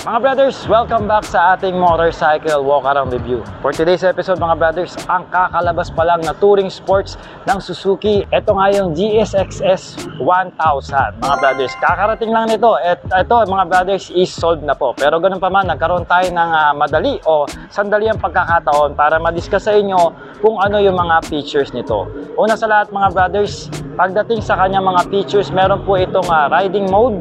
Mga brothers, welcome back sa ating motorcycle walk around review. For today's episode mga brothers, ang kakalabas pa lang na touring sports ng Suzuki. Ito nga yung GSX-S 1000. Mga brothers, kakarating lang nito. Ito mga brothers is sold na po. Pero ganun pa man, nagkaroon tayo ng madali o sandali ang pagkakataon para ma-discuss sa inyo kung ano yung mga features nito. Una sa lahat mga brothers, pagdating sa kanyang mga features, meron po itong riding mode,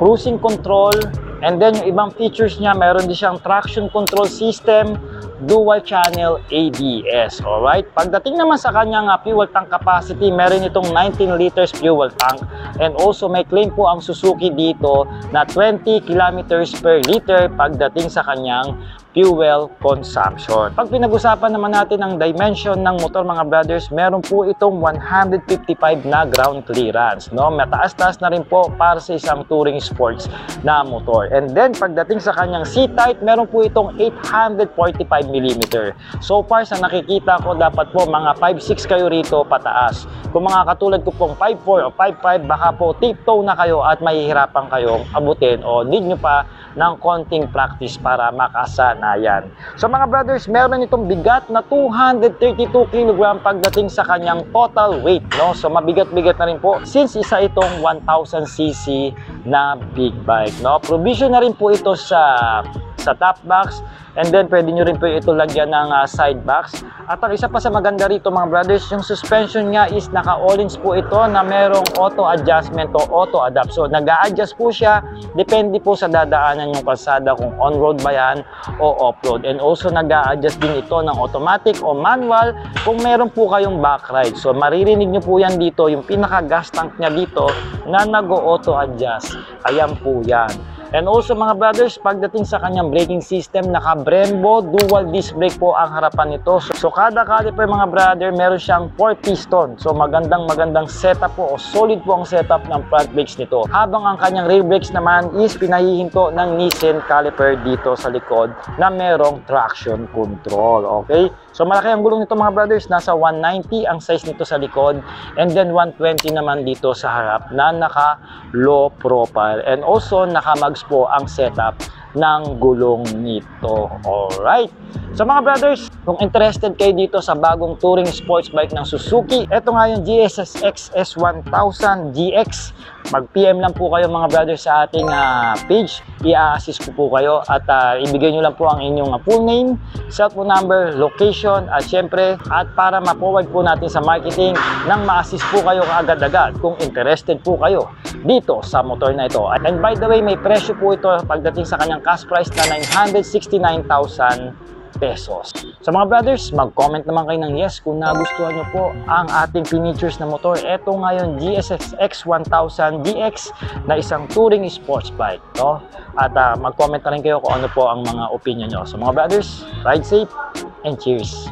cruising control, and then yung ibang features niya, meron din siyang traction control system, dual channel ABS. Alright, pagdating naman sa kanyang fuel tank capacity, meron itong 19 liters fuel tank, and also may claim po ang Suzuki dito na 20 kilometers per liter pagdating sa kanyang fuel consumption. Pag pinag-usapan naman natin ang dimension ng motor mga brothers, meron po itong 155 na ground clearance, no? Mataas-taas na rin po para sa isang touring sports na motor. And then pagdating sa kanyang seat height, meron po itong 845 mm. So far sa nakikita ko, dapat po mga 5'6 kayo rito pataas. Kung mga katulad ko pong 5'4 o 5'5, baka po tiptoe na kayo at mahihirapan kayong abutin o need nyo pa ng konting practice para makasanayan. So mga brothers, meron itong bigat na 232 kg pagdating sa kanyang total weight, no? So mabigat-bigat na rin po since isa itong 1000cc na big bike, no? Provision na rin po ito sa top box, and then pwede nyo rin po ito lagyan ng side box. At ang isa pa sa maganda rito mga brothers, yung suspension niya is naka-all-ins po ito na merong auto adjustment o auto adapt. So nag-a-adjust po siya, depende po sa dadaanan yung kalsada kung on-road ba yan o off-road. And also nag-a-adjust din ito ng automatic o manual kung meron po kayong back ride. So maririnig nyo po yan dito, yung pinaka-gas tank niya dito na nag-auto adjust. Ayan po yan. And also mga brothers, pagdating sa kanyang braking system, naka-Brembo dual disc brake po ang harapan nito. So kada caliper mga brother, meron siyang 4 piston. So magandang setup po o solid po ang setup ng front brakes nito. Habang ang kanyang rear brakes naman is pinahihinto ng Nissin caliper dito sa likod na merong traction control. Okay? So malaki ang gulong nito mga brothers, nasa 190 ang size nito sa likod, and then 120 naman dito sa harap na naka low profile, and also naka-mags po ang setup ng gulong nito. Alright, so mga brothers, kung interested kayo dito sa bagong touring sports bike ng Suzuki, ito nga yung GSX-S 1000 GX, mag-PM lang po kayo mga brothers sa ating page. I-assist po kayo at ibigay nyo lang po ang inyong full name, cellphone number, location, at syempre, at para ma-forward po natin sa marketing nang ma-assist po kayo kaagad-agad kung interested po kayo dito sa motor na ito. And by the way, may presyo po ito pagdating sa kanyang cash price na 969,000 pesos. So mga brothers, mag-comment naman kayo ng yes kung nagustuhan nyo po ang ating features na motor. Ito ngayon GSX-X 1000 DX na isang touring sports bike, no? At mag-comment na rin kayo kung ano po ang mga opinion nyo. So mga brothers, ride safe and cheers!